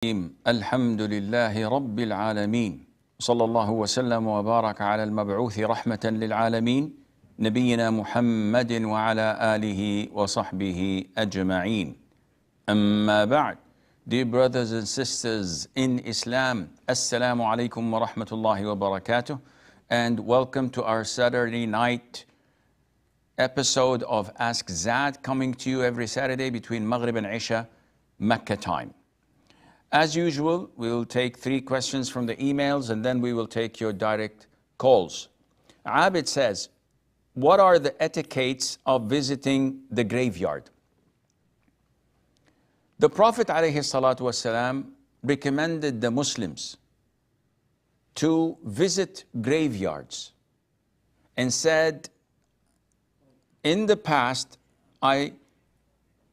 الحمد لله رب العالمين صلى الله وسلم وبارك على المبعوث رحمة للعالمين نبينا محمد وعلى آله وصحبه أجمعين. أما بعد, dear brothers and sisters in Islam, Assalamu alaikum wa rahmatullahi wa barakatuh, and welcome to our Saturday night episode of Ask Zad, coming to you every Saturday between Maghrib and Isha, Mecca time. As usual, we will take 3 questions from the emails and then we will take your direct calls. Abid says, what are the etiquettes of visiting the graveyard? The Prophet ﷺ recommended the Muslims to visit graveyards and said, in the past, I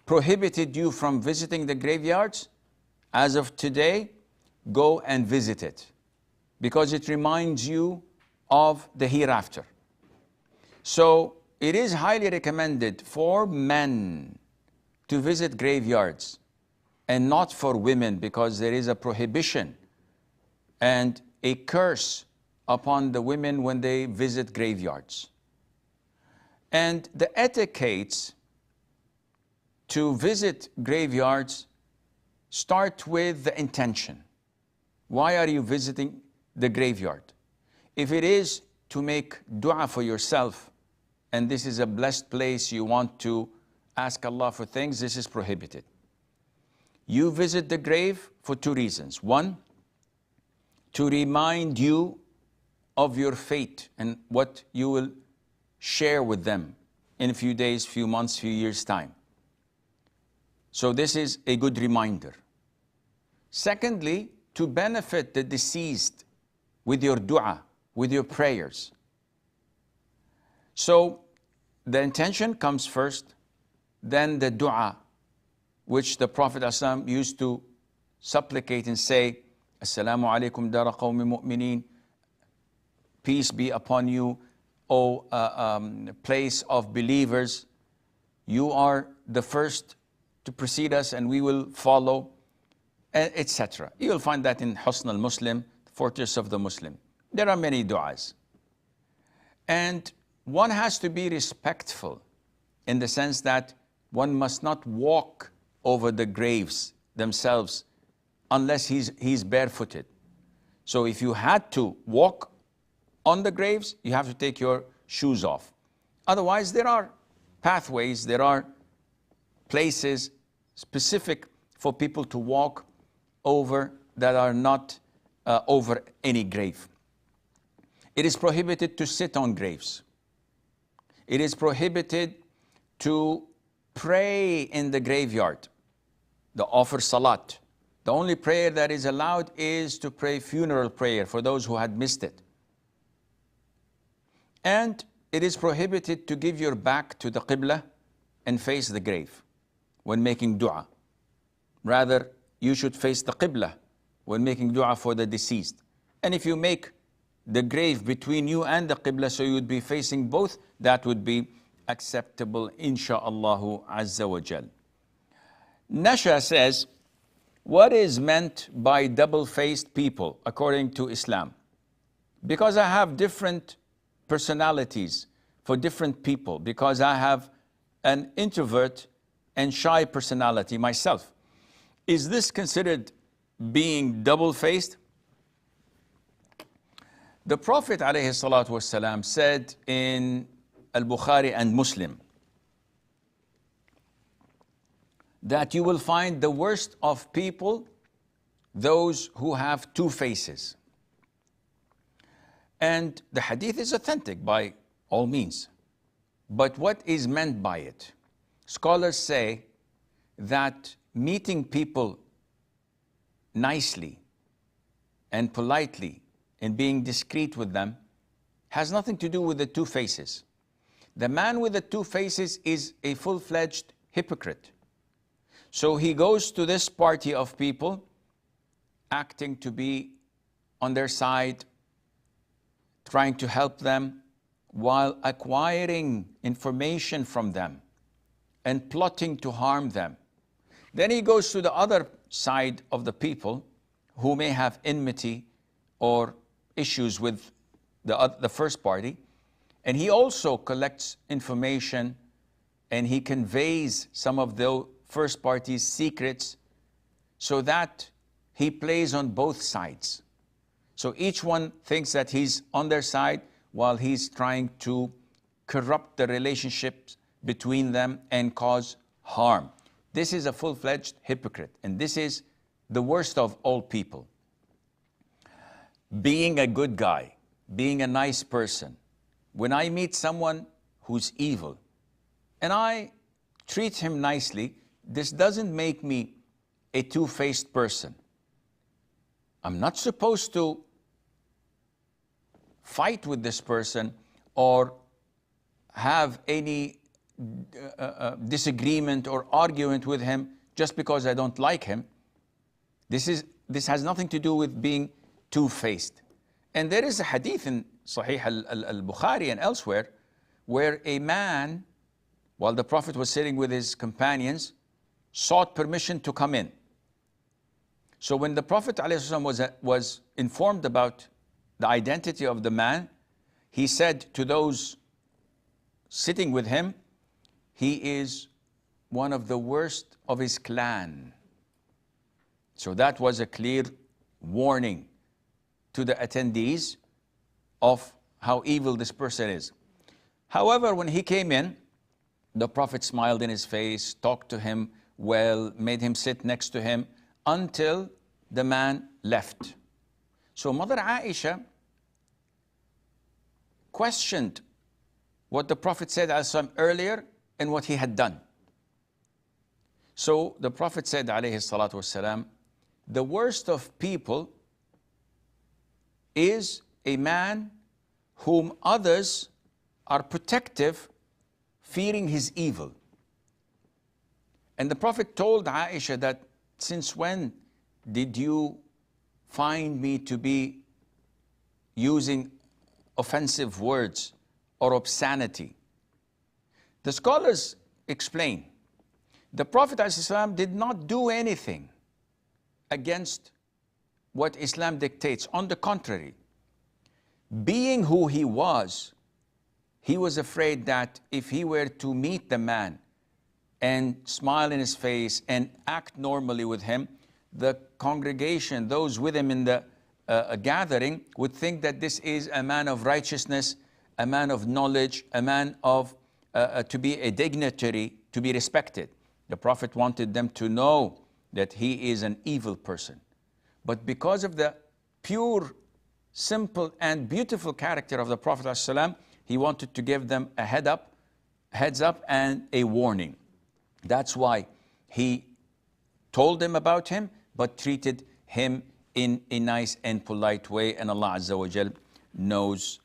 prohibited you from visiting the graveyards. As of today, go and visit it because it reminds you of the hereafter. So it is highly recommended for men to visit graveyards and not for women, because there is a prohibition and a curse upon the women when they visit graveyards. And the etiquettes to visit graveyards start with the intention. Why are you visiting the graveyard? If it is to make dua for yourself, and this is a blessed place, you want to ask Allah for things, this is prohibited. You visit the grave for 2 reasons. 1, to remind you of your fate and what you will share with them in a few days, few months, few years' time. So this is a good reminder. Secondly, to benefit the deceased with your dua, with your prayers. So the intention comes first, then the dua, which the Prophet ﷺ used to supplicate and say, Assalamu alaikum dara qawmi mu'mineen, peace be upon you, O place of believers. You are the first to precede us and we will follow, etc. You will find that in Husn al-Muslim, Fortress of the Muslim. There are many du'as. And one has to be respectful in the sense that one must not walk over the graves themselves unless he's barefooted. So if you had to walk on the graves, you have to take your shoes off. Otherwise, there are pathways, there are places specific for people to walk over that are not over any grave. It is prohibited to sit on graves. It is prohibited to pray in the graveyard, the offer salat. The only prayer that is allowed is to pray funeral prayer for those who had missed it. And it is prohibited to give your back to the qibla and face the grave when making dua. Rather, you should face the qibla when making dua for the deceased. And if you make the grave between you and the qibla, so you would be facing both, that would be acceptable, insha'Allah azza wa jal. Nasha says, what is meant by double-faced people according to Islam? Because I have different personalities for different people, because I have an introvert and shy personality myself. Is this considered being double-faced? The Prophet ﷺ said in Al-Bukhari and Muslim that you will find the worst of people those who have 2 faces. And the hadith is authentic by all means. But what is meant by it? Scholars say that meeting people nicely and politely and being discreet with them has nothing to do with the 2 faces. The man with the 2 faces is a full-fledged hypocrite. So he goes to this party of people acting to be on their side, trying to help them while acquiring information from them and plotting to harm them. Then he goes to the other side of the people who may have enmity or issues with the first party. And he also collects information and he conveys some of the first party's secrets so that he plays on both sides. So each one thinks that he's on their side while he's trying to corrupt the relationships between them and cause harm. This is a full-fledged hypocrite, and this is the worst of all people. Being a good guy, being a nice person, when I meet someone who's evil and I treat him nicely, this doesn't make me a two-faced person. I'm not supposed to fight with this person or have any disagreement or argument with him just because I don't like him. This has nothing to do with being two-faced. And there is a hadith in Sahih al-Bukhari and elsewhere where a man, while the Prophet was sitting with his companions, sought permission to come in. So when the Prophet ﷺ was informed about the identity of the man, he said to those sitting with him, he is one of the worst of his clan. So that was a clear warning to the attendees of how evil this person is. However, when he came in, the Prophet smiled in his face, talked to him well, made him sit next to him until the man left. So Mother Aisha questioned what the Prophet said earlier and what he had done. So the Prophet said, alayhi salatu wasalam, the worst of people is a man whom others are protective, fearing his evil. And the Prophet told Aisha that, since when did you find me to be using offensive words or obscenity? The scholars explain, the Prophet ﷺ did not do anything against what Islam dictates. On the contrary, being who he was afraid that if he were to meet the man and smile in his face and act normally with him, the congregation, those with him in the gathering, would think that this is a man of righteousness, a man of knowledge, a man of to be a dignitary, to be respected. The Prophet wanted them to know that he is an evil person. But because of the pure, simple, and beautiful character of the Prophet ﷺ, he wanted to give them a heads up and a warning. That's why he told them about him, but treated him in a nice and polite way, and Allah Azza wa Jal knows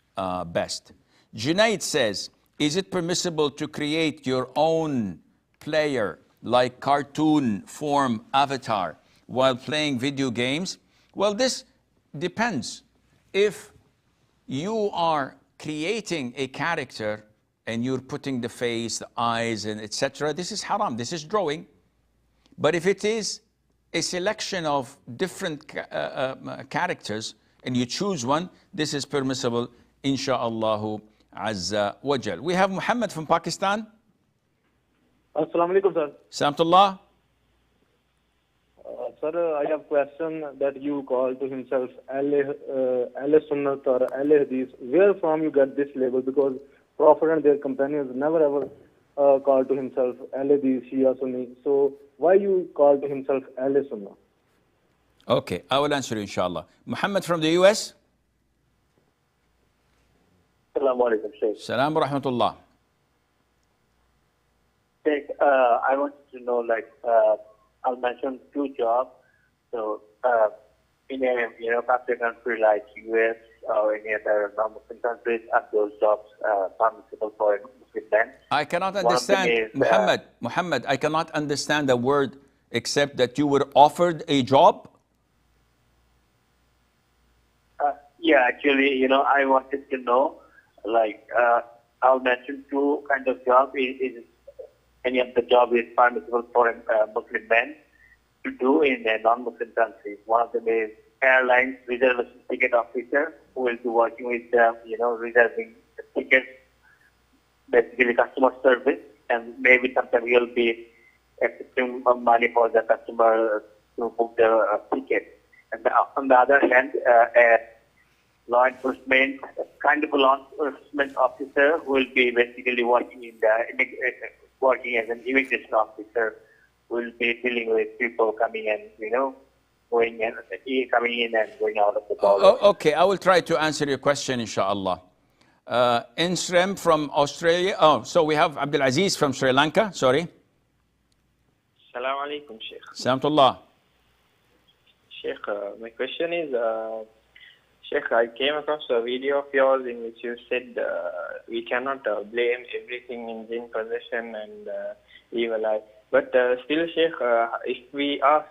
best. Junaid says, is it permissible to create your own player, like cartoon form avatar, while playing video games? Well, this depends. If you are creating a character and you're putting the face, the eyes, and etc., this is haram, this is drawing. But if it is a selection of different characters and you choose one, this is permissible, insha'Allah Azza wa Jal. We have Muhammad from Pakistan. Assalamu alaikum, sir. Salamtullah. Sir, I have a question that you call to himself Ahle Sunnat or Ahle Hadith. Where from you get this label? Because Prophet and their companions never ever called to himself Ahle Hadith, Shia, Sunni. So why you call to himself Ahle Sunnah? Okay, I will answer you, inshallah. Muhammad from the US. Assalamu alaikum, Sheikh. Salam wa rahmatullah. Sheikh, I wanted to know, I'll mention two jobs. So, in a country like US or any other non-Muslim countries, are those jobs permissible for a Muslim man? I cannot understand, Muhammad, I cannot understand a word except that you were offered a job. Yeah, actually, I wanted to know, I'll mention two kinds of jobs. Is any of the job is permissible for a Muslim man? to do in a non-Muslim country. One of them is airlines reservation ticket officer, who will be working with them, reserving tickets, basically customer service, and maybe sometimes he'll be accepting money for the customer to book the ticket. And on the other hand, a law enforcement, kind of a law enforcement officer who will be basically working working as an immigration officer, will be dealing with people coming and coming in and going out of the border. Okay, I will try to answer your question, inshallah. Insrem from Australia. Oh, so we have Abdul Aziz from Sri Lanka. Sorry. Salam alaikum, Sheikh. Salamtullah. Sheikh, my question is, Sheikh, I came across a video of yours in which you said we cannot blame everything in jinn possession and evil eye. But still, Sheikh, if we ask,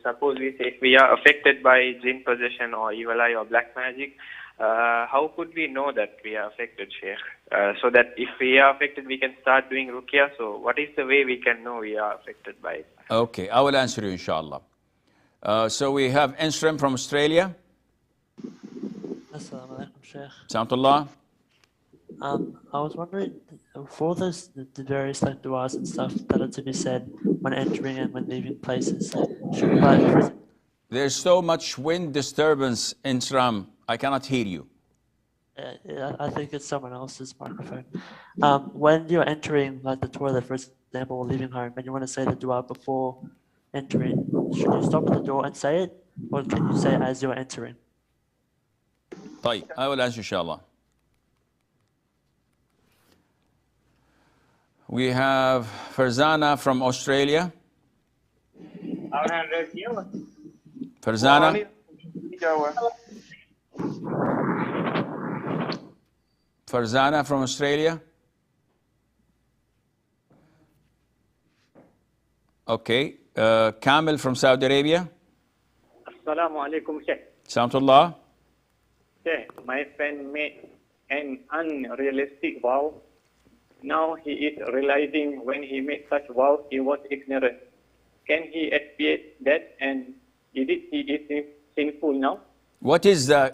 suppose we say if we are affected by jinn possession or evil eye or black magic, how could we know that we are affected, Sheikh? So that if we are affected, we can start doing ruqya. So what is the way we can know we are affected by it? Okay, I will answer you, inshallah. So we have Insrem from Australia. Assalamu alaikum, Sheikh. Salamtullah. I was wondering, for the various like du'as and stuff that are to be said when entering and when leaving places, There's so much wind disturbance, Insram. I cannot hear you. I think it's someone else's microphone. When you're entering like the toilet, for example, or leaving home, and you want to say the dua before entering, should you stop at the door and say it, or can you say it as you're entering? طيب, I will answer, inshallah. We have Farzana from Australia. Farzana. Farzana from Australia. Okay. Kamil from Saudi Arabia. Assalamu alaikum, Sheikh. Salamtullah. Sheikh, my friend made an unrealistic vow. Now he is realizing when he made such vow, he was ignorant. Can he expiate that, and is it sinful now? What is the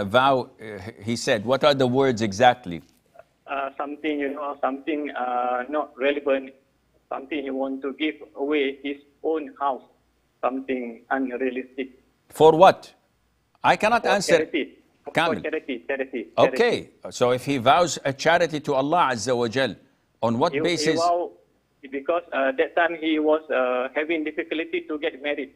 vow he said? What are the words exactly? Something, something not relevant. Something he want to give away his own house. Something unrealistic. For what? I cannot answer. Charity. Kamil. For charity. Okay, so if he vows a charity to Allah Azza wa Jal, on what basis? Because that time he was having difficulty to get married.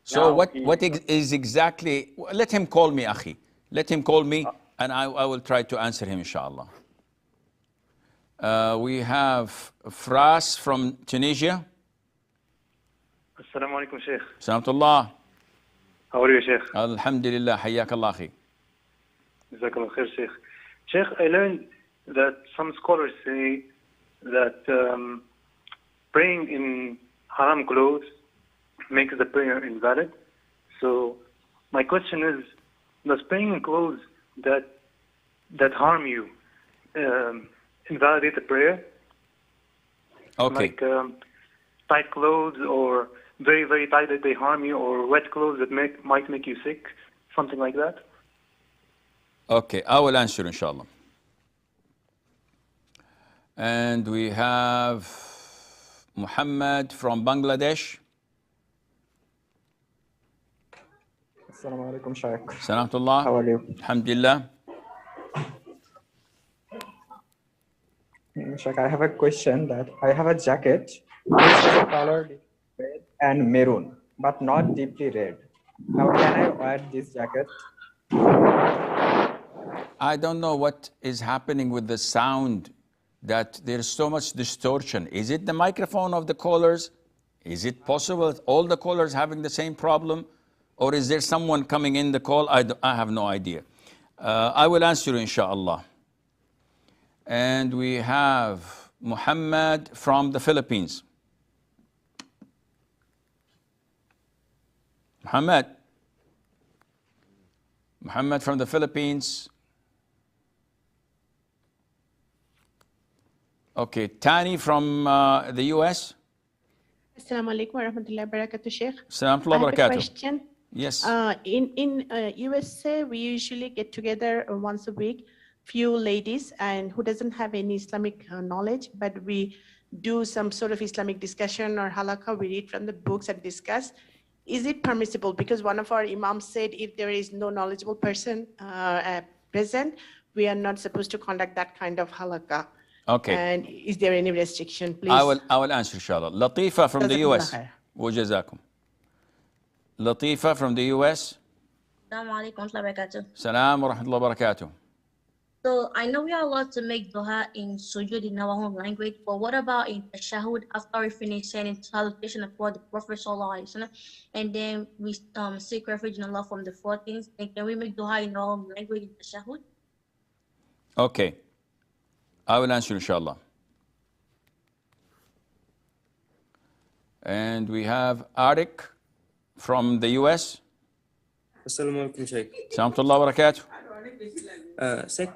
So what is exactly, let him call me, Akhi. Let him call me and I will try to answer him, inshallah. We have Fras from Tunisia. Assalamu alaikum, Sheikh. Salamtullah. How are you, Sheikh? Alhamdulillah, hayyak Allah, Akhi. Jazakallah khair, Sheikh. Sheikh, I learned that some scholars say that praying in haram clothes makes the prayer invalid. So my question is, does praying in clothes that harm you invalidate the prayer? Okay. Like tight clothes, or very, very tight that they harm you, or wet clothes that might make you sick, something like that? Okay, I will answer, inshallah. And we have Muhammad from Bangladesh. Assalamu alaikum, Shaykh. Salamtullah. How are you? Alhamdulillah. Shaykh, I have a question that I have a jacket which has a color red and maroon, but not deeply red. How can I wear this jacket? I don't know what is happening with the sound, that there's so much distortion. Is it the microphone of the callers? Is it possible that all the callers having the same problem? Or is there someone coming in the call? I have no idea. I will answer you, inshallah. And we have Muhammad from the Philippines. Muhammad from the Philippines. Okay, Tani from the US. Assalamu alaikum wa rahmatullahi wa barakatuh, Sheikh. Salam I have a barakatuh. question. Yes. In USA, we usually get together once a week, few ladies, and who doesn't have any Islamic knowledge, but we do some sort of Islamic discussion or halakha. We read from the books and discuss. Is it permissible? Because one of our imams said if there is no knowledgeable person present, we are not supposed to conduct that kind of halakha. Okay. And is there any restriction, please? I will answer, inshallah. Latifa from the US. وجزاكم. Latifa from the US. Assalamu alaikum wa rahmatullahi wa barakatuh. Salam wa rahmatullahi wa barakatuh. So I know we are allowed to make dua in sujood in our home language, but what about in Te Shahud after we finish saying salutation for the Prophet sallallahu alaihi wasallam, and then we seek refuge in Allah from the 4 things? And can we make dua in our home language in Te Shahud? Okay. I will answer, inshallah. And we have Arik from the US. Assalamu alaikum, Shaykh. Salamullah wa barakatuh.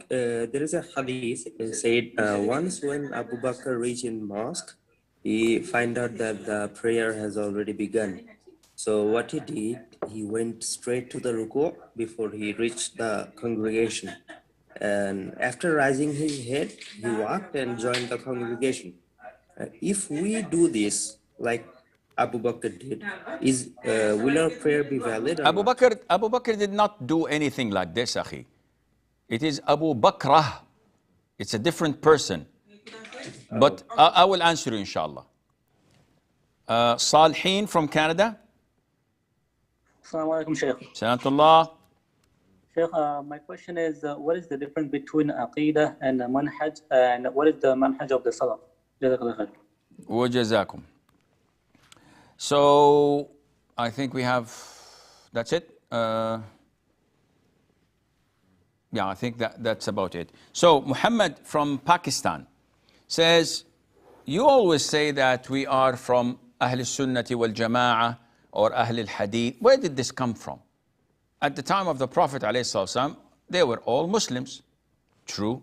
There is a hadith said once when Abu Bakr reached in mosque, he find out that the prayer has already begun. So what he did, he went straight to the ruku before he reached the congregation. And after raising his head, he walked and joined the congregation. If we do this, like Abu Bakr did, will our prayer be valid? Abu Bakr did not do anything like this, akhi. It is Abu Bakrah. It's a different person. But I will answer you, inshallah. Salihin from Canada. Assalamu alaikum, Shaykh. Salamullah. Sheikh, my question is, what is the difference between Akida and manhaj, and what is the manhaj of the Salam? Jazakallah khair. Wa jazakum. So, I think we have, that's it. Yeah, I think that's about it. So, Muhammad from Pakistan says, you always say that we are from Ahl Sunnati wal Jama'ah or Ahl al-Hadith. Where did this come from? At the time of the Prophet ﷺ, they were all Muslims. True.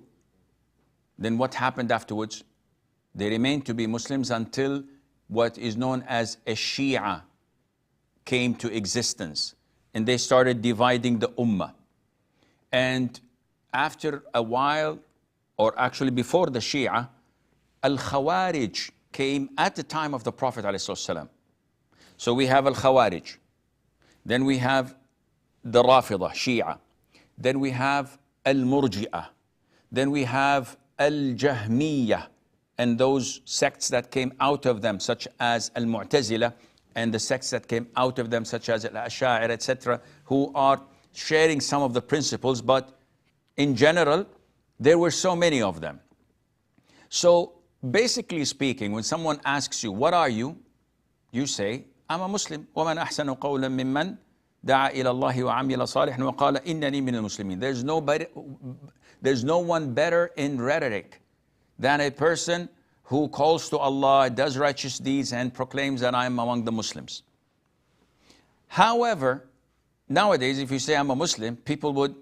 Then what happened afterwards? They remained to be Muslims until what is known as a Shia came to existence. And they started dividing the Ummah. And after a while, or actually before the Shia, Al-Khawarij came at the time of the Prophet ﷺ. So we have Al-Khawarij. Then we have the Rafida, Shia. Then we have Al-Murji'ah. Then we have Al-Jahmiyyah, and those sects that came out of them, such as Al-Mu'tazila, and the sects that came out of them, such as Al-Asha'ir, etc., who are sharing some of the principles, but in general, there were so many of them. So, basically speaking, when someone asks you, what are you? You say, I'm a Muslim. وَمَنْ أَحْسَنُ قَوْلًا مِمَّنْ دعا إلى الله وعمل صالحا وقال إنني من المسلمين. There's no one better in rhetoric than a person who calls to Allah, does righteous deeds, and proclaims that I am among the Muslims. However, nowadays, if you say I'm a Muslim, people would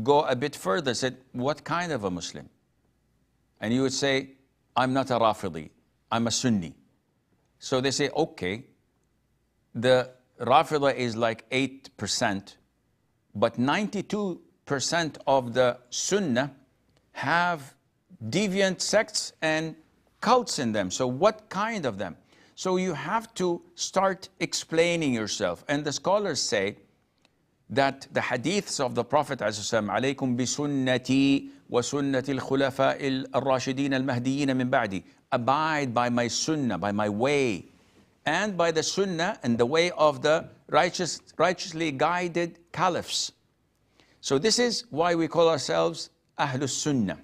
go a bit further, said, what kind of a Muslim? And you would say, I'm not a Rafidi, I'm a Sunni. So they say, okay, the Rafida is like 8%, but 92% of the Sunnah have deviant sects and cults in them. So what kind of them? So you have to start explaining yourself. And the scholars say that the hadiths of the Prophet ﷺ, عَلَيْكُمْ بِسُنَّتِي وَسُنَّةِ الْخُلَفَاءِ الرَّاشِدِينَ الْمَهْدِيِّينَ مِنْ بَعْدِي. Abide by my sunnah, by my way, and by the sunnah and the way of the righteously guided caliphs. So this is why we call ourselves Ahlus Sunnah.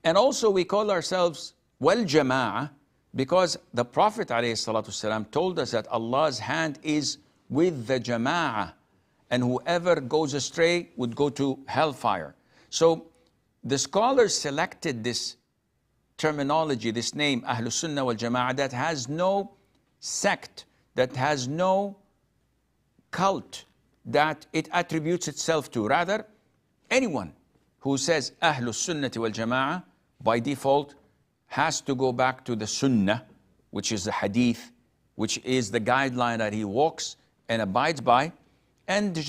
And also we call ourselves Wal Jama'ah because the Prophet ﷺ told us that Allah's hand is with the Jama'ah, and whoever goes astray would go to hellfire. So the scholars selected this terminology, this name, Ahlus Sunnah wal Jama'ah, that has no sect, that has no cult that it attributes itself to. Rather, anyone who says Ahlus Sunnah wal Jama'ah, by default, has to go back to the Sunnah, which is the hadith, which is the guideline that he walks and abides by, and the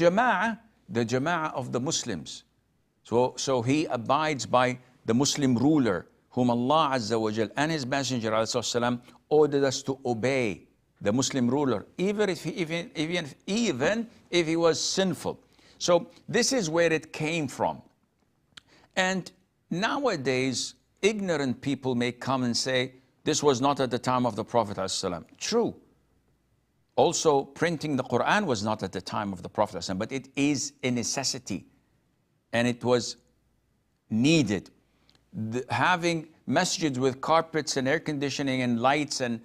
jama'ah of the Muslims. So he abides by the Muslim ruler, whom Allah Azza wa Jal and His Messenger والسلام, ordered us to obey the Muslim ruler, even if he was sinful. So this is where it came from. And nowadays, ignorant people may come and say, this was not at the time of the Prophet ﷺ. True. Also, printing the Quran was not at the time of the Prophet ﷺ, but it is a necessity, and it was needed. Having masjids with carpets and air conditioning and lights and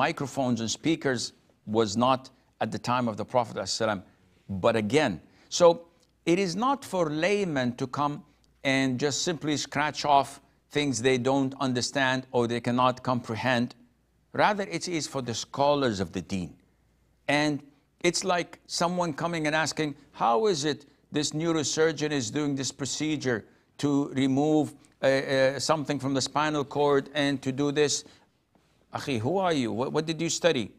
microphones and speakers was not at the time of the Prophet ﷺ. But again, so it is not for laymen to come and just simply scratch off things they don't understand or they cannot comprehend. Rather, it is for the scholars of the deen. And it's like someone coming and asking, how is it this neurosurgeon is doing this procedure to remove something from the spinal cord and to do this? Akhi, who are you? What did you study?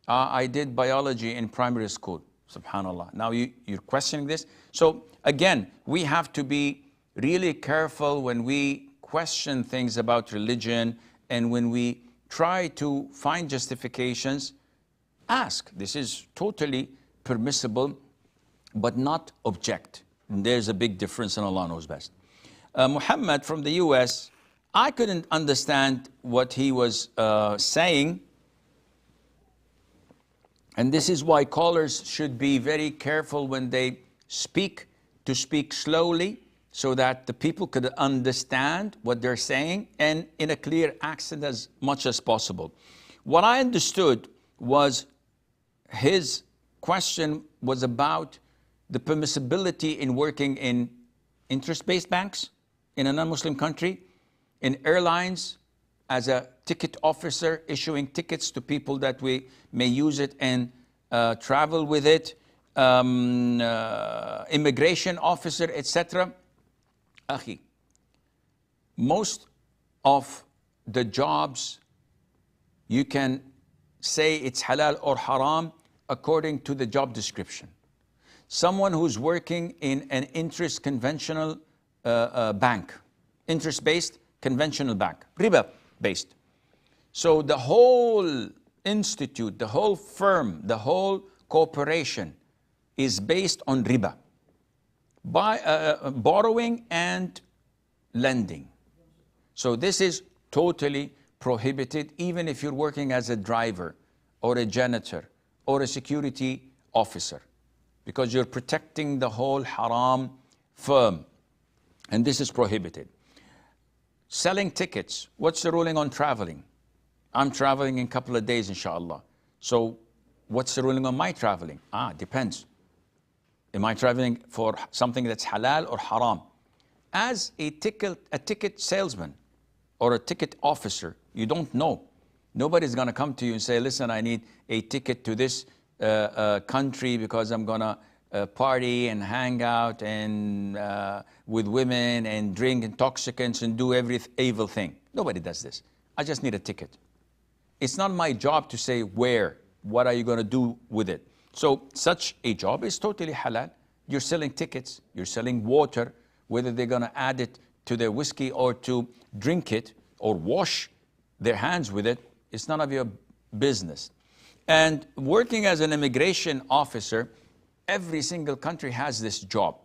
I did biology in primary school. Subhanallah. Now you're questioning this. So again, we have to be really careful when we question things about religion, and when we try to find justifications. Ask. This is totally permissible, but not object. And there's a big difference, and Allah knows best. Muhammad from the US, I couldn't understand what he was saying. And this is why callers should be very careful when they speak, to speak slowly, so that the people could understand what they're saying, and in a clear accent as much as possible. What I understood was his question was about the permissibility in working in interest-based banks in a non-Muslim country, in airlines, as a ticket officer, issuing tickets to people that we may use it and travel with it, immigration officer, etc. Akhi, most of the jobs, you can say it's halal or haram according to the job description. Someone who's working in an interest conventional bank, interest-based conventional bank, riba-based. So the whole institute, the whole firm, the whole corporation is based on riba, by borrowing and lending. So this is totally prohibited, even if you're working as a driver or a janitor or a security officer, because you're protecting the whole haram firm, and this is prohibited. Selling tickets, what's the ruling on traveling? I'm traveling in a couple of days, inshallah. So what's the ruling on my traveling? Depends. Am I traveling for something that's halal or haram? As a ticket salesman or a ticket officer, you don't know. Nobody's going to come to you and say, listen, I need a ticket to this country because I'm going to party and hang out and with women and drink intoxicants and do every evil thing. Nobody does this. I just need a ticket. It's not my job to say where, what are you going to do with it. So such a job is totally halal. You're selling tickets, you're selling water, whether they're going to add it to their whiskey or to drink it or wash their hands with it, it's none of your business. And working as an immigration officer, every single country has this job.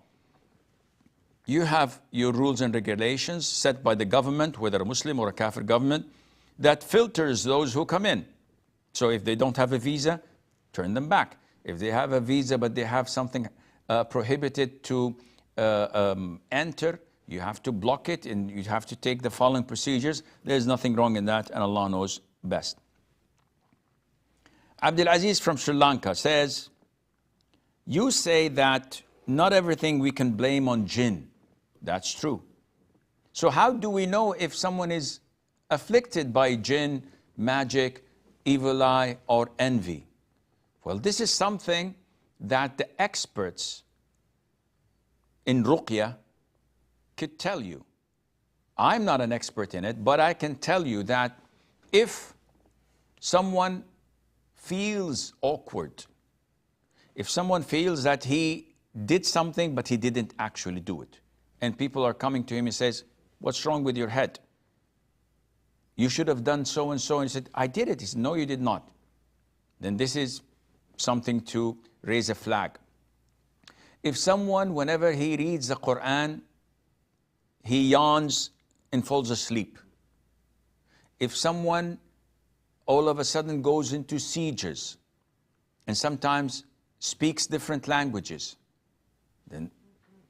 You have your rules and regulations set by the government, whether a Muslim or a Kafir government, that filters those who come in. So if they don't have a visa, turn them back. If they have a visa but they have something prohibited to enter, you have to block it and you have to take the following procedures. There's nothing wrong in that, and Allah knows best. Abdul Aziz from Sri Lanka says, you say that not everything we can blame on jinn. That's true. So how do we know if someone is afflicted by jinn, magic, evil eye, or envy? Well, this is something that the experts in ruqya could tell you. I'm not an expert in it, but I can tell you that if someone feels awkward, if someone feels that he did something but he didn't actually do it, and people are coming to him and says, what's wrong with your head? You should have done so and so. And he said, I did it. He said, no, you did not. Then this is something to raise a flag. If someone, whenever he reads the Quran, he yawns and falls asleep. If someone all of a sudden goes into seizures and sometimes speaks different languages, then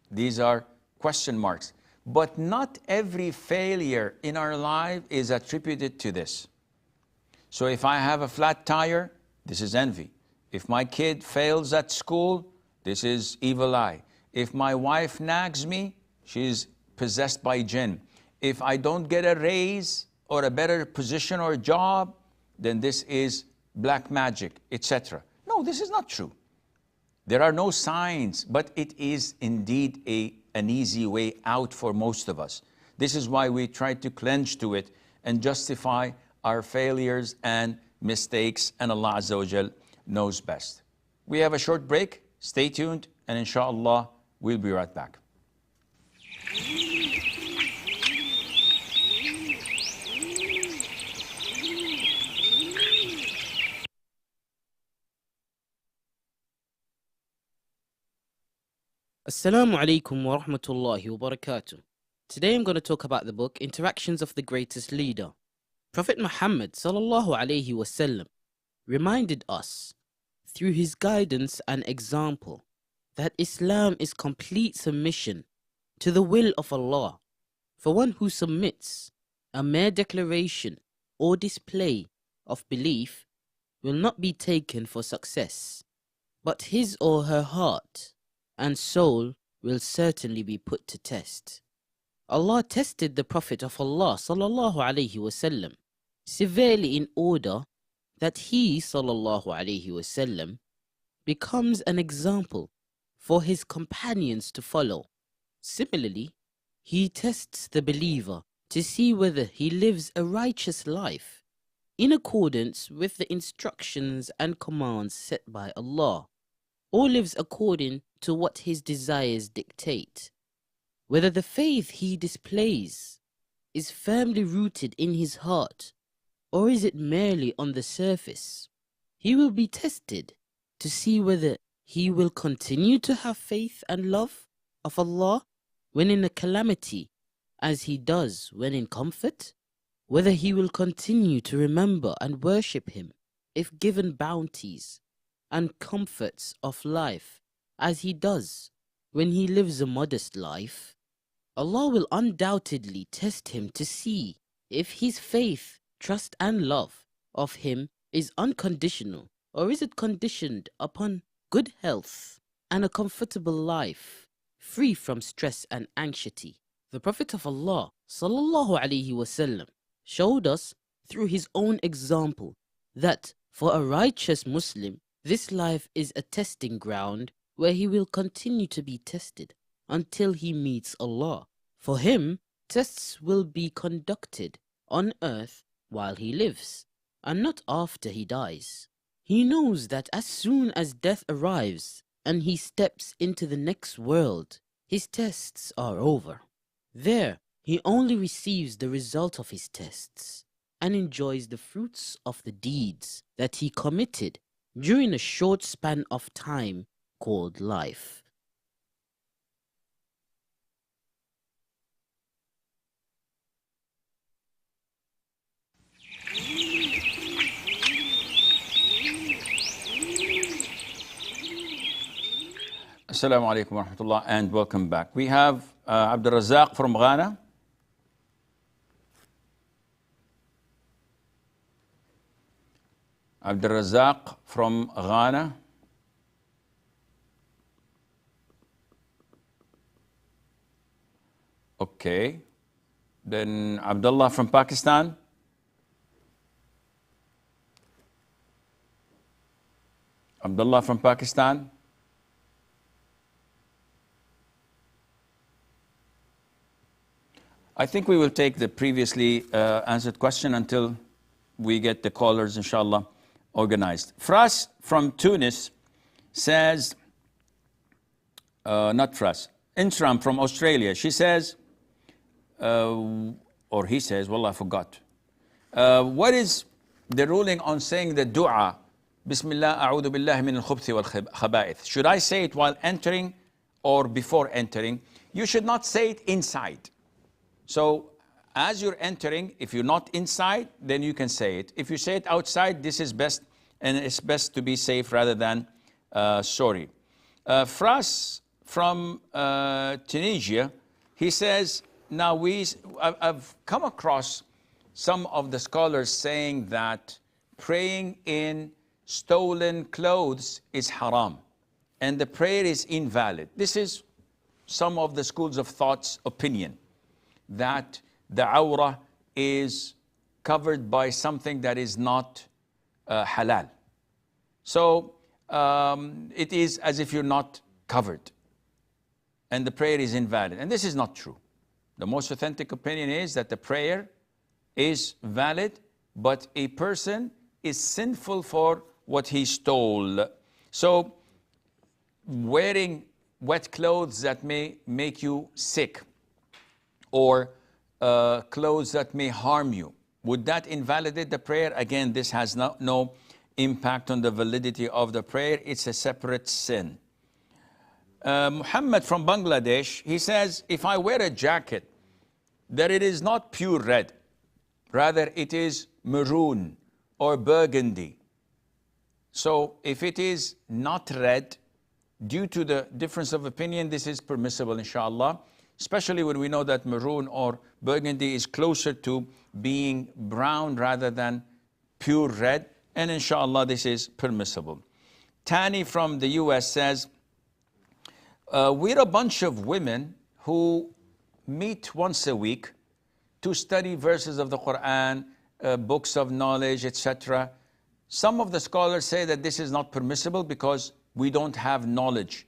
these are question marks. But not every failure in our life is attributed to this. So if I have a flat tire, this is envy. If my kid fails at school, this is evil eye. If my wife nags me, she's possessed by jinn. If I don't get a raise or a better position or job, then this is black magic, etc. No, this is not true. There are no signs, but it is indeed an easy way out for most of us. This is why we try to cling to it and justify our failures and mistakes, and Allah Azza wa Jal knows best. We have a short break. Stay tuned, and inshallah, we'll be right back. Assalamu alaikum wa rahmatullahi wa barakatuh. Today I'm going to talk about the book Interactions of the Greatest Leader. Prophet Muhammad sallallahu alaihi wasallam reminded us through his guidance and example that Islam is complete submission to the will of Allah. For one who submits, a mere declaration or display of belief will not be taken for success, but his or her heart and soul will certainly be put to test. Allah tested the Prophet of Allah sallallahu alaihi wasallam severely in order that he sallallahu alaihi wasallam becomes an example for his companions to follow. Similarly, he tests the believer to see whether he lives a righteous life in accordance with the instructions and commands set by Allah, or lives according to what his desires dictate. Whether the faith he displays is firmly rooted in his heart, or is it merely on the surface. He will be tested to see whether he will continue to have faith and love of Allah when in a calamity, as he does when in comfort, whether he will continue to remember and worship him if given bounties and comforts of life, as he does when he lives a modest life. Allah will undoubtedly test him to see if his faith, trust and love of him is unconditional, or is it conditioned upon good health and a comfortable life, free from stress and anxiety. The Prophet of Allah sallallahu alaihi wasallam showed us through his own example that for a righteous Muslim, this life is a testing ground where he will continue to be tested until he meets Allah. For him, tests will be conducted on earth while he lives, and not after he dies. He knows that as soon as death arrives and he steps into the next world, his tests are over. There, he only receives the result of his tests and enjoys the fruits of the deeds that he committed during a short span of time called life. Assalamu alaikum wa rahmatullah, and welcome back. We have Abdul Razak from Ghana. Abdul Razak from Ghana. Okay. Then Abdullah from Pakistan. Abdullah from Pakistan. I think we will take the previously answered question until we get the callers, inshallah, organized. Fras from Tunis says, not Fras, Intram from Australia. She says, or he says, well, I forgot. What is the ruling on saying the dua, Bismillah, a'udhu billahi min al-khubthi wal-khaba'ith? Should I say it while entering or before entering? You should not say it inside. So as you're entering, if you're not inside, then you can say it. If you say it outside, this is best, and it's best to be safe rather than sorry. Fras from Tunisia, he says, now I've come across some of the scholars saying that praying in stolen clothes is haram and the prayer is invalid. This is some of the schools of thought's opinion, that the awrah is covered by something that is not halal. So it is as if you're not covered and the prayer is invalid. And this is not true. The most authentic opinion is that the prayer is valid, but a person is sinful for what he stole. So wearing wet clothes that may make you sick, or clothes that may harm you, would that invalidate the prayer? Again, this has no impact on the validity of the prayer. It's a separate sin. Muhammad from Bangladesh, he says, if I wear a jacket, that it is not pure red, rather it is maroon or burgundy. So if it is not red, due to the difference of opinion, this is permissible, inshallah, especially when we know that maroon or burgundy is closer to being brown rather than pure red, and inshallah this is permissible. Tani from the US says, we're a bunch of women who meet once a week to study verses of the Quran, books of knowledge, etc. Some of the scholars say that this is not permissible because we don't have knowledge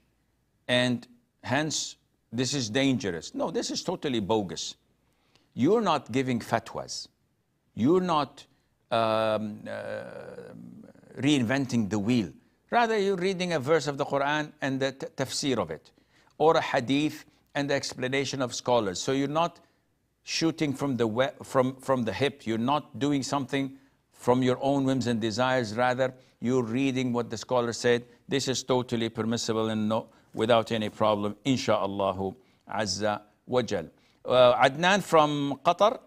and hence this is dangerous. No, this is totally bogus. You're not giving fatwas. You're not reinventing the wheel. Rather, you're reading a verse of the Quran and the tafsir of it, or a hadith and the explanation of scholars. So you're not shooting from the hip. You're not doing something from your own whims and desires. Rather, you're reading what the scholar said. This is totally permissible and without any problem, insha'Allah azza wa jal. Adnan from Qatar.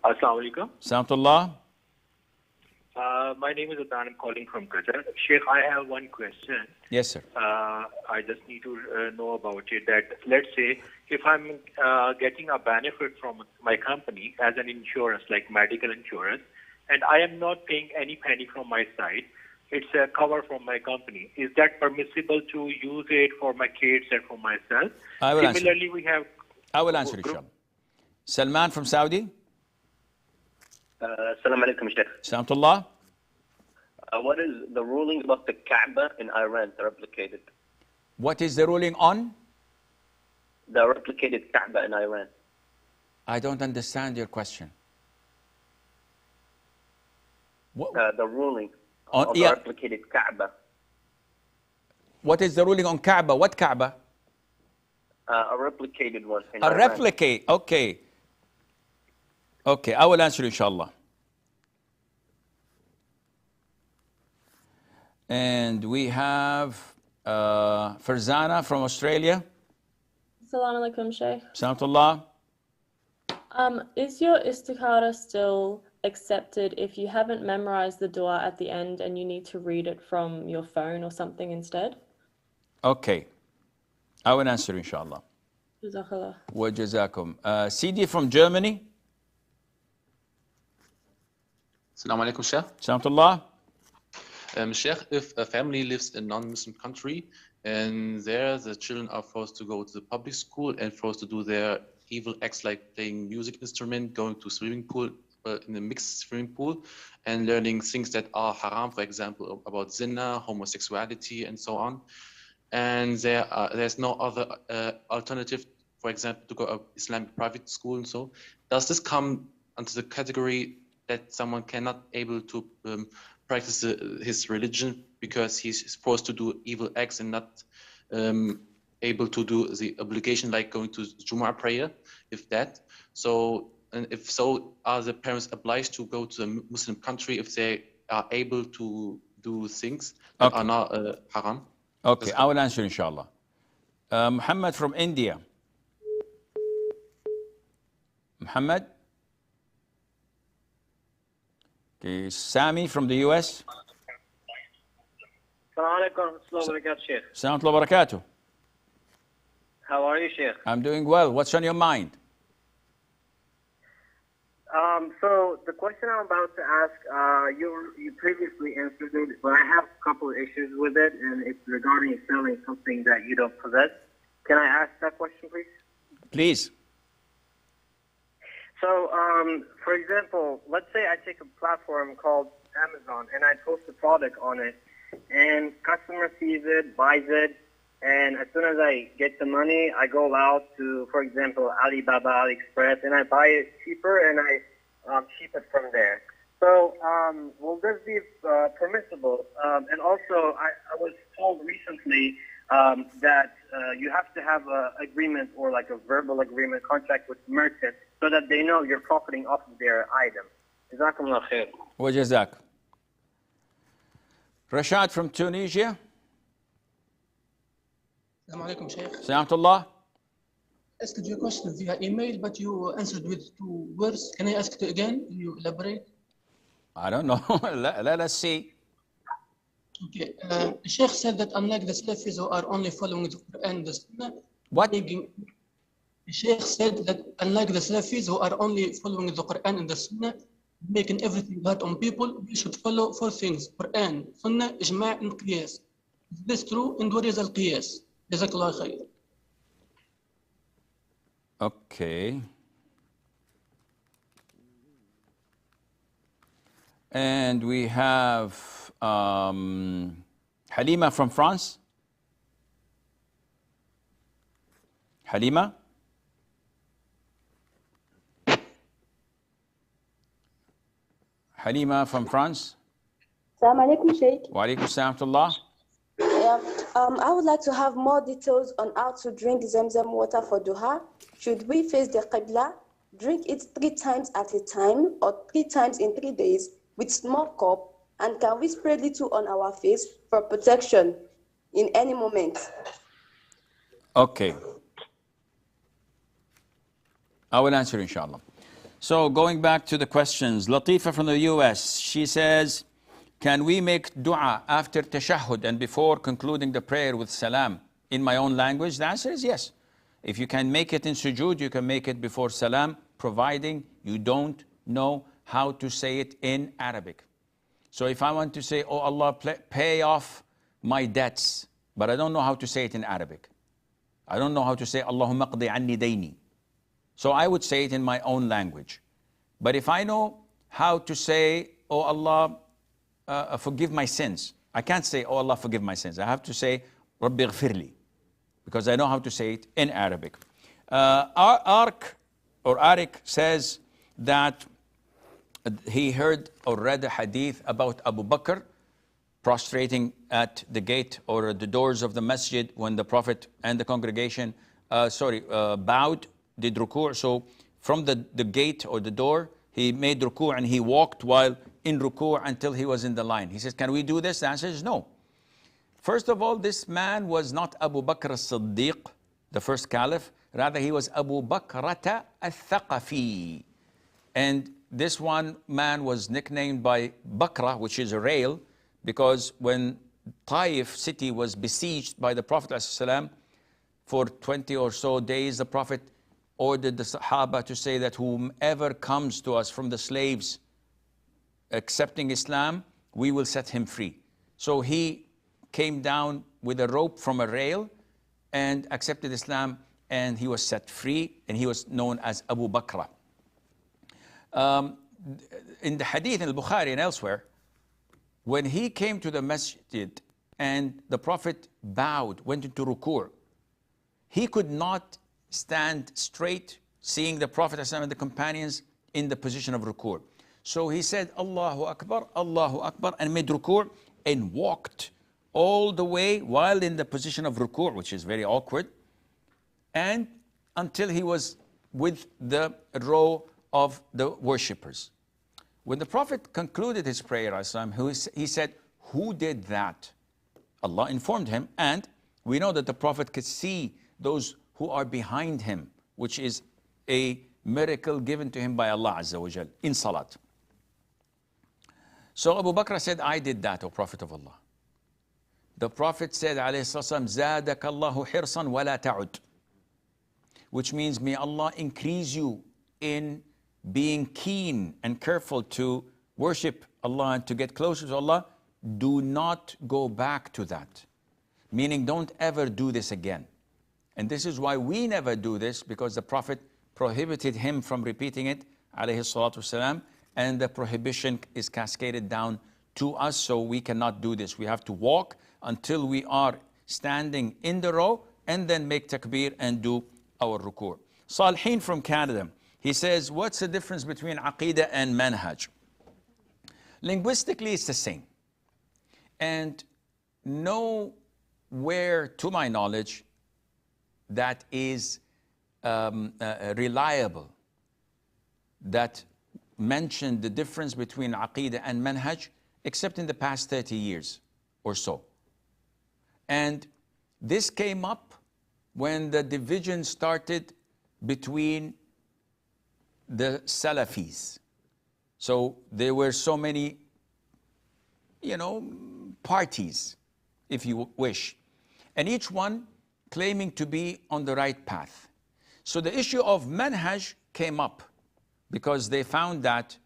Assalamu alaikum. Salamullah. My name is Adnan. I'm calling from Qatar. Sheikh, I have one question. Yes, sir. I just need to know about it. That let's say if I'm getting a benefit from my company as an insurance, like medical insurance, and I am not paying any penny from my side, it's a cover from my company. Is that permissible to use it for my kids and for myself? I will Similarly, we have. I will answer, inshallah. Salman from Saudi. Assalamu alaikum, Sheikh. Salamullah. What is the ruling about the Kaaba in Iran, the replicated? What is the ruling on? The replicated Kaaba in Iran. I don't understand your question. The ruling on the replicated Kaaba. What is the ruling on Kaaba? What Kaaba? A replicated one. In A Iran. replicate, okay. Okay, I will answer inshallah. And we have Farzana from Australia. Salam alaikum, Sheikh. Salamullah. Is your istikhara still accepted if you haven't memorized the dua at the end and you need to read it from your phone or something instead? Okay. I will answer inshallah. Jazakallah. Wa jazakum. CD from Germany. Assalamu alaikum, Sheikh. Salamullah. Sheikh, if a family lives in a non-Muslim country and there the children are forced to go to the public school and forced to do their evil acts like playing music instrument, going to swimming pool, in a mixed swimming pool, and learning things that are haram, for example, about zina, homosexuality, and so on. And there's no other alternative, for example, to go to Islamic private school and so. does this come under the category that someone cannot able to practice his religion because he's supposed to do evil acts and not able to do the obligation like going to Jumu'ah prayer, and if so, are the parents obliged to go to a Muslim country if they are able to do things that are not haram? Okay, I will answer inshallah. Muhammad from India. Muhammad? Okay, Sami from the US. Assalamu alaikum wa barakatuh, Sheikh. Assalamu alaikum wa barakatuh. How are you, Sheikh? I'm doing well. What's on your mind? So the question I'm about to ask, you previously answered it, but I have a couple of issues with it, and it's regarding selling something that you don't possess. Can I ask that question, please? Please. So, for example, let's say I take a platform called Amazon, and I post a product on it, and customer sees it, buys it, and as soon as I get the money, I go out to, for example, Alibaba, AliExpress, and I buy it cheaper, and I keep it from there. So, will this be permissible? And also, I was told recently that you have to have an agreement or like a verbal agreement, contract with merchants so that they know you're profiting off of their item. Jazakumullah khair. Wa jazak. Rashad from Tunisia. Assalamu alaikum, Sheikh. Salamullah. I asked you a question via email, but you answered with 2 words. Can I ask it again? Can you elaborate? I don't know. Let us see. Okay. Sheikh said that unlike the Salafis who are only following the Quran and the Sunnah, what? Sheikh said that unlike the Salafis who are only following the Quran and the Sunnah, making everything hard on people, we should follow 4 things: Quran, Sunnah, Ijma' and Qiyas. Is this true? And what is al-Qiyas? Jazakallah khair. Okay. And we have Halima from France. Halima? Halima from France. Assalamu alaikum, Sheikh. Wa alaikum assalam wa rahmatullah. Yeah. I would like to have more details on how to drink Zamzam water for duha. Should we face the Qibla, drink it 3 times at a time or 3 times in 3 days with small cup, and can we spray little on our face for protection in any moment? Okay. I will answer inshallah. So going back to the questions, Latifa from the US, she says, can we make dua after Te Shahud and before concluding the prayer with Salam in my own language? The answer is yes. If you can make it in sujood, you can make it before Salam, providing you don't know how to say it in Arabic. So if I want to say, oh Allah, pay off my debts, but I don't know how to say it in Arabic. I don't know how to say, Allahumma qdi anni dayni. So I would say it in my own language. But if I know how to say, oh Allah, forgive my sins, I can't say, oh Allah, forgive my sins. I have to say, Rabbi ghfirli, because I know how to say it in Arabic. Arik says that he heard or read a hadith about Abu Bakr prostrating at the gate or the doors of the masjid when the Prophet and the congregation bowed, did ruku'. So from the gate or the door, he made ruku' and he walked while in ruku' until he was in the line. He says, can we do this? The answer is no. First of all, this man was not Abu Bakr as-Siddiq, the first caliph. Rather, he was Abu Bakrata al-Thaqafi. And this one man was nicknamed by Bakra, which is a rail, because when Taif city was besieged by the Prophet ﷺ for 20 or so days, the Prophet ordered the Sahaba to say that whomever comes to us from the slaves accepting Islam, we will set him free. So he came down with a rope from a rail and accepted Islam, and he was set free, and he was known as Abu Bakr. In the hadith in al-Bukhari and elsewhere, when he came to the masjid and the Prophet bowed, went into ruku', he could not stand straight seeing the Prophet ﷺ and the companions in the position of ruku'. So he said, Allahu Akbar, and made ruku' and walked all the way while in the position of ruku', which is very awkward, and until he was with the row of the worshippers. When the Prophet concluded his prayer, he said, who did that? Allah informed him, and we know that the Prophet could see those who are behind him, which is a miracle given to him by Allah Azza wa Jal in Salat. So Abu Bakr said, I did that, O Prophet of Allah. The Prophet said, alayhi salam, زَادَكَ اللَّهُ حِرْصًا وَلَا تَعُدْ, which means, may Allah increase you in being keen and careful to worship Allah and to get closer to Allah. Do not go back to that. Meaning, don't ever do this again. And this is why we never do this, because the Prophet prohibited him from repeating it, alayhi salatu wasalam, and the prohibition is cascaded down to us, so we cannot do this. We have to walk until we are standing in the row and then make takbir and do our ruku'. Salihin from Canada, he says, what's the difference between Aqidah and Manhaj? Linguistically, it's the same. And nowhere, to my knowledge, that is reliable, that mentioned the difference between Aqidah and Manhaj, except in the past 30 years or so. And this came up when the division started between the Salafis. So there were so many, parties, if you wish, and each one claiming to be on the right path. So the issue of Manhaj came up because they found that,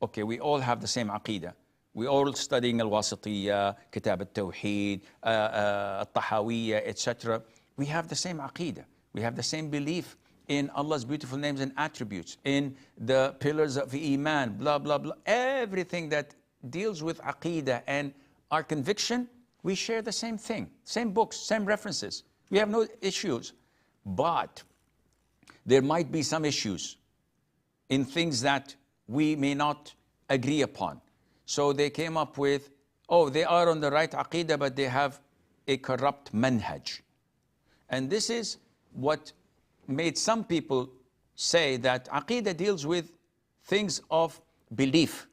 okay, we all have the same Aqidah. We all studying al-Wasitiyya, Kitab al-Tawheed, al-Tahawiyya, etc. We have the same Aqidah. We have the same belief in Allah's beautiful names and attributes, in the pillars of Iman, blah, blah, blah. Everything that deals with Aqidah and our conviction, we share the same thing, same books, same references. We have no issues. But there might be some issues in things that we may not agree upon. So they came up with, oh, they are on the right Aqidah, but they have a corrupt manhaj. And this is what made some people say that Aqidah deals with things of belief,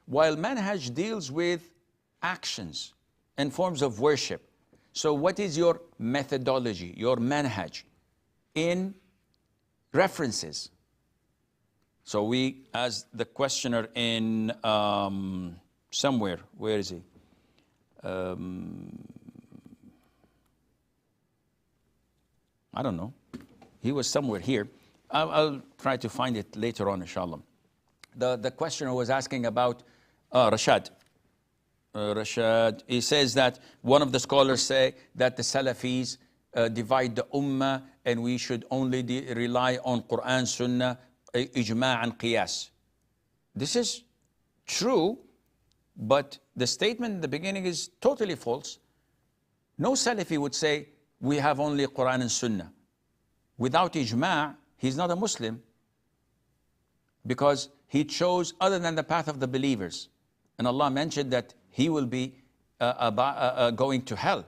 while manhaj deals with actions and forms of worship. So what is your methodology, your manhaj in references? So we, as the questioner in somewhere, where is he? I don't know. He was somewhere here. I'll try to find it later on, inshallah. The questioner was asking about Rashad. Rashad, he says that one of the scholars say that the Salafis divide the Ummah and we should only rely on Quran, Sunnah, Ijma' and Qiyas. This is true, but the statement in the beginning is totally false. No Salafi would say we have only Quran and Sunnah. Without Ijma', he's not a Muslim, because he chose other than the path of the believers. And Allah mentioned that he will be going to hell,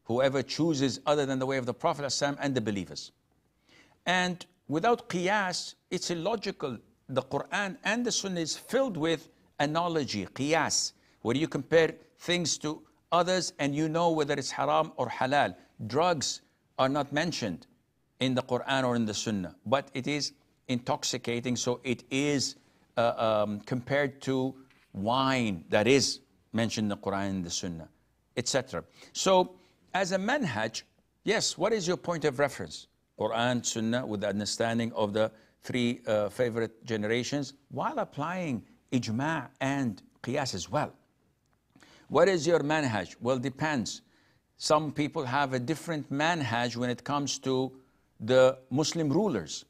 whoever chooses other than the way of the Prophet ﷺ and the believers. And without qiyas, it's illogical. The Quran and the Sunnah is filled with analogy, qiyas, where you compare things to others and you know whether it's haram or halal. Drugs are not mentioned in the Quran or in the Sunnah, but it is intoxicating, so it is compared to wine that is mentioned in the Quran and the Sunnah, etc. So as a manhaj, yes, what is your point of reference? Quran, Sunnah, with the understanding of the three favorite generations, while applying ijma' and qiyas as well. What is your manhaj? Well, depends. Some people have a different manhaj when it comes to the Muslim rulers.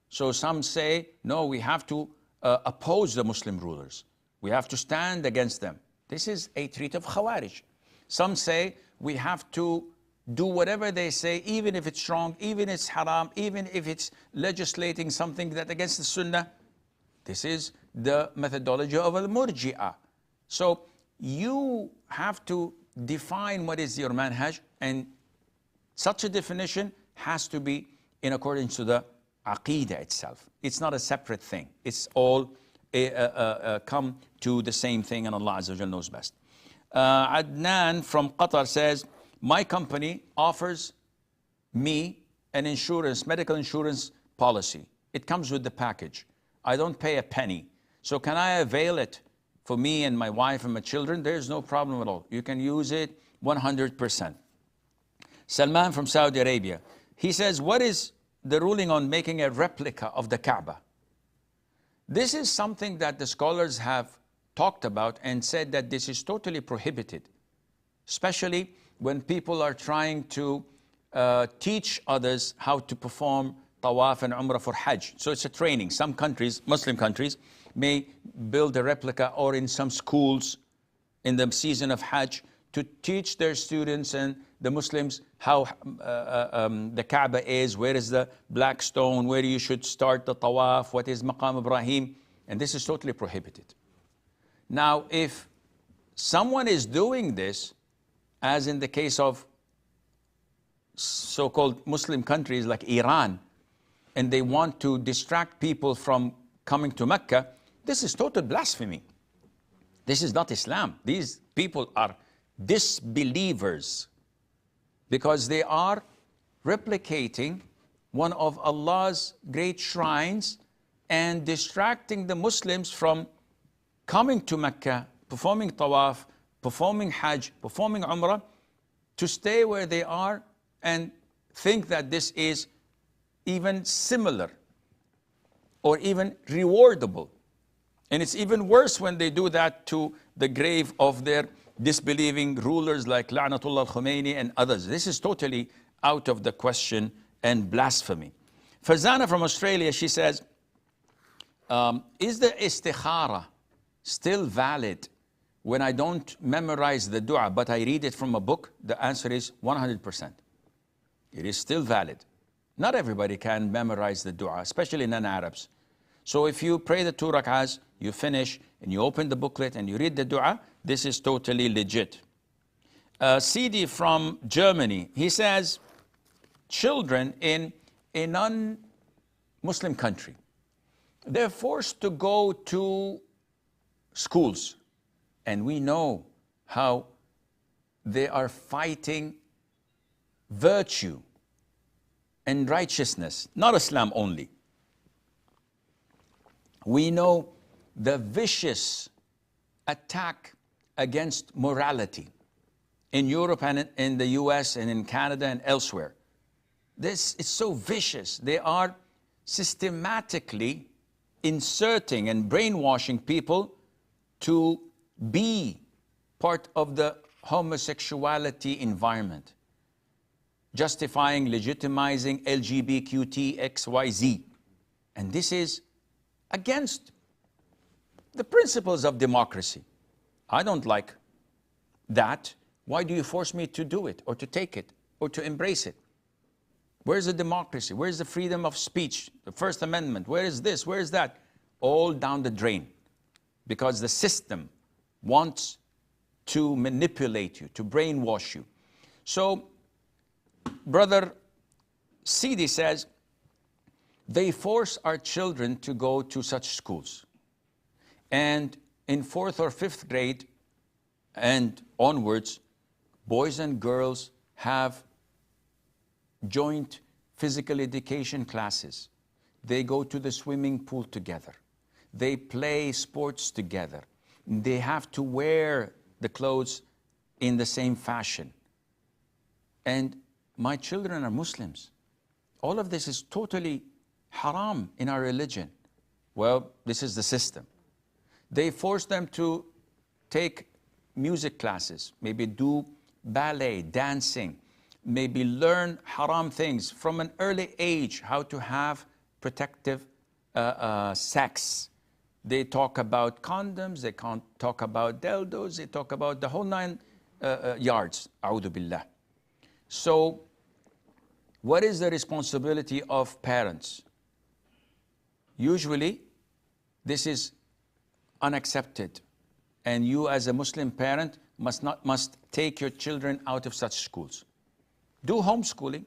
So some say, no, we have to oppose the Muslim rulers. We have to stand against them. This is a treat of Khawarij. Some say we have to do whatever they say, even if it's wrong, even if it's haram, even if it's legislating something that against the sunnah. This is the methodology of al-murji'ah. So you have to define what is your manhaj, and such a definition has to be in accordance to the Akida itself. It's not a separate thing. It's all come to the same thing, and Allah Azza wa Jal knows best. Adnan from Qatar says, my company offers me an insurance, medical insurance policy. It comes with the package. I don't pay a penny. So can I avail it for me and my wife and my children? There's no problem at all. You can use it 100%. Salam from Saudi Arabia. He says, what is the ruling on making a replica of the Kaaba? This is something that the scholars have talked about and said that this is totally prohibited, especially when people are trying to teach others how to perform tawaf and umrah for hajj. So it's a training. Some countries, Muslim countries, may build a replica, or in some schools in the season of hajj, to teach their students and the Muslims how the Kaaba is, where is the black stone, where you should start the tawaf, what is Maqam Ibrahim, and this is totally prohibited. Now, if someone is doing this, as in the case of so-called Muslim countries like Iran, and they want to distract people from coming to Mecca, this is total blasphemy. This is not Islam. These people are disbelievers because they are replicating one of Allah's great shrines and distracting the Muslims from coming to Mecca, performing tawaf, performing hajj, performing umrah, to stay where they are and think that this is even similar or even rewardable. And it's even worse when they do that to the grave of their disbelieving rulers like La'natullah al-Khomeini and others. This is totally out of the question and blasphemy. Fazana from Australia, she says, is the istikhara still valid when I don't memorize the dua, but I read it from a book? The answer is 100%. It is still valid. Not everybody can memorize the dua, especially non-Arabs. So if you pray the 2 rak'ahs, you finish, and you open the booklet and you read the dua, this is totally legit. CD from Germany, he says, children in a non-Muslim country, they're forced to go to schools. And we know how they are fighting virtue and righteousness, not Islam only. We know the vicious attack against morality in Europe and in the US and in Canada and elsewhere. This is so vicious. They are systematically inserting and brainwashing people to be part of the homosexuality environment, justifying, legitimizing LGBTQT, XYZ. And this is against the principles of democracy. I don't like that. Why do you force me to do it or to take it or to embrace it? Where's the democracy? Where's the freedom of speech? The First Amendment? Where is this? Where is that? All down the drain. Because the system wants to manipulate you, to brainwash you. So, Brother Sidi says, they force our children to go to such schools. And in 4th or 5th grade and onwards, boys and girls have joint physical education classes. They go to the swimming pool together. They play sports together. They have to wear the clothes in the same fashion. And my children are Muslims. All of this is totally haram in our religion. Well, this is the system. They force them to take music classes, maybe do ballet, dancing, maybe learn haram things from an early age, how to have protective sex. They talk about condoms, they can't talk about dildos, they talk about the whole 9 yards, a'udhu billah. So what is the responsibility of parents? Usually, this is unaccepted. And you as a Muslim parent must take your children out of such schools. Do homeschooling.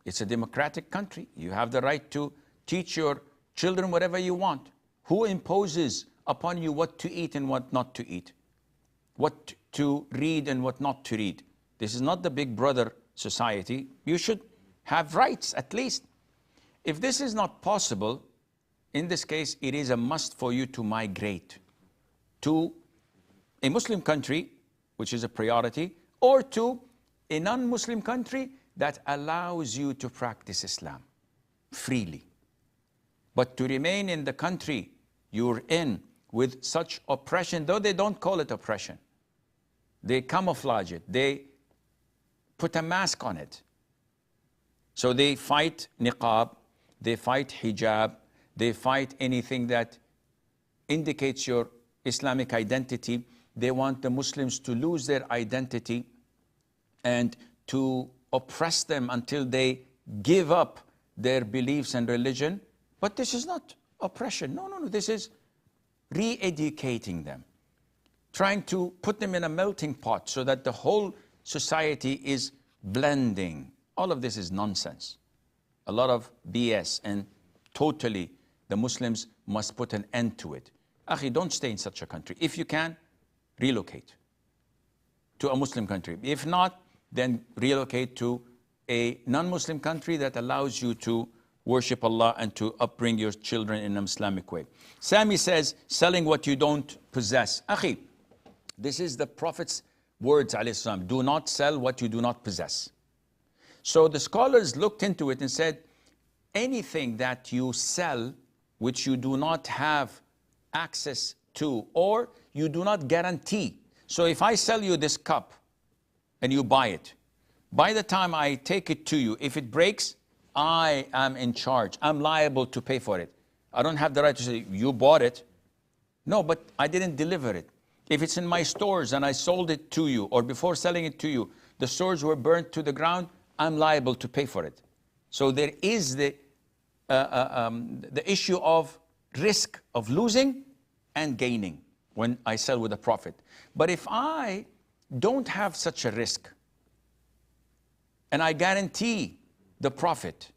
It's a democratic country. You have the right to teach your children whatever you want. Who imposes upon you what to eat and what not to eat? What to read and what not to read? This is not the big brother society. You should have rights at least. If this is not possible, in this case, it is a must for you to migrate to a Muslim country, which is a priority, or to a non-Muslim country that allows you to practice Islam freely. But to remain in the country you're in with such oppression, though they don't call it oppression, they camouflage it, they put a mask on it. So they fight niqab, they fight hijab, they fight anything that indicates your Islamic identity. They want the Muslims to lose their identity and to oppress them until they give up their beliefs and religion. But this is not oppression. No, no, no. This is re-educating them, trying to put them in a melting pot so that the whole society is blending. All of this is nonsense. A lot of BS, and totally the Muslims must put an end to it. Akhi, don't stay in such a country. If you can, relocate to a Muslim country. If not, then relocate to a non-Muslim country that allows you to worship Allah and to upbring your children in an Islamic way. Sami says, selling what you don't possess. Akhi, this is the Prophet's words, alayhi salam. Do not sell what you do not possess. So the scholars looked into it and said, anything that you sell which you do not have access to, or you do not guarantee. So if I sell you this cup and you buy it, by the time I take it to you, if it breaks, I am in charge. I'm liable to pay for it. I don't have the right to say, you bought it. No, but I didn't deliver it. If it's in my stores and I sold it to you, or before selling it to you, the stores were burnt to the ground, I'm liable to pay for it. So there is the issue of risk of losing and gaining when I sell with a profit. But if I don't have such a risk and I guarantee the profit,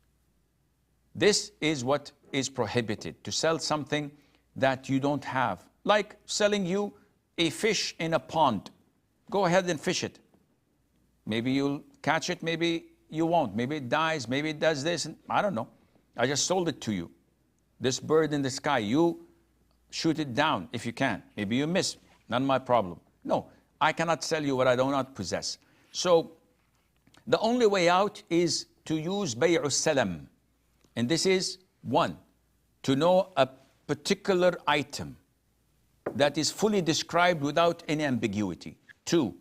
this is what is prohibited, to sell something that you don't have. Like selling you a fish in a pond. Go ahead and fish it. Maybe you'll catch it, maybe you won't. Maybe it dies, maybe it does this. I don't know. I just sold it to you. This bird in the sky, you shoot it down if you can. Maybe you miss, not my problem. No, I cannot sell you what I do not possess. So the only way out is to use bay'u salam. And this is, one, to know a particular item that is fully described without any ambiguity. Two,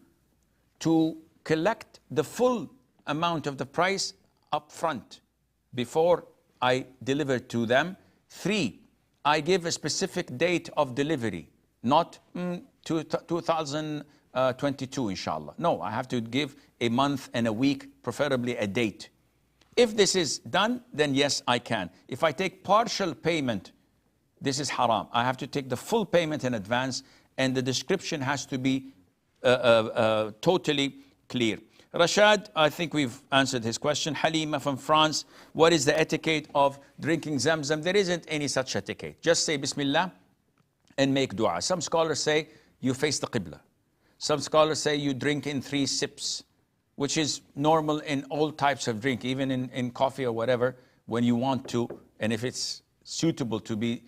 to collect the full amount of the price up front before I deliver to them. Three, I give a specific date of delivery, not 2022, inshallah. No, I have to give a month and a week, preferably a date. If this is done, then yes, I can. If I take partial payment, this is haram. I have to take the full payment in advance, and the description has to be totally clear. Rashad, I think we've answered his question. Halima from France, what is the etiquette of drinking Zamzam? There isn't any such etiquette. Just say Bismillah and make dua. Some scholars say you face the Qibla. Some scholars say you drink in 3 sips, which is normal in all types of drink, even in coffee or whatever, when you want to, and if it's suitable to be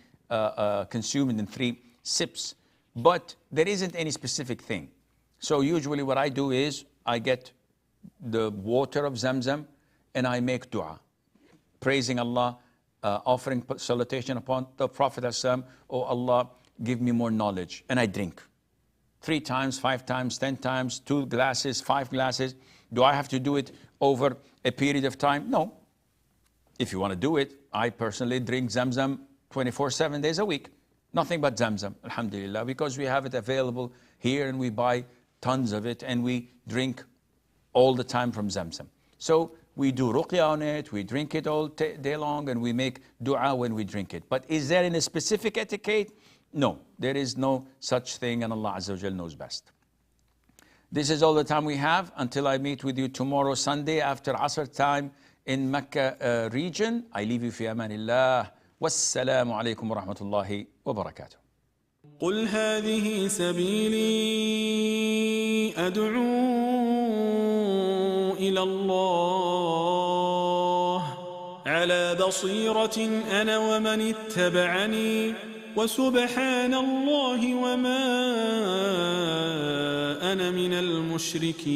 consumed in 3 sips. But there isn't any specific thing. So usually what I do is I get the water of Zamzam and I make dua, praising Allah, offering salutation upon the Prophet ﷺ. Oh Allah, give me more knowledge. And I drink 3 times, 5 times, 10 times, 2 glasses, 5 glasses. Do I have to do it over a period of time? No. If you want to do it, I personally drink Zamzam 24/7 7 days a week. Nothing but Zamzam, alhamdulillah, because we have it available here and we buy tons of it and we drink all the time from Zamzam. So we do ruqya on it, we drink it all day long, and we make dua when we drink it. But is there any specific etiquette? No, there is no such thing, and Allah Azza wa Jal knows best. This is all the time we have until I meet with you tomorrow, Sunday, after Asr time in Mecca region. I leave you fi amanillah. Wassalamu alaikum wa rahmatullahi wa barakatuh. قل هذه سبيلي أدعو إلى الله على بصيرة أنا ومن اتبعني وسبحان الله وما أنا من المشركين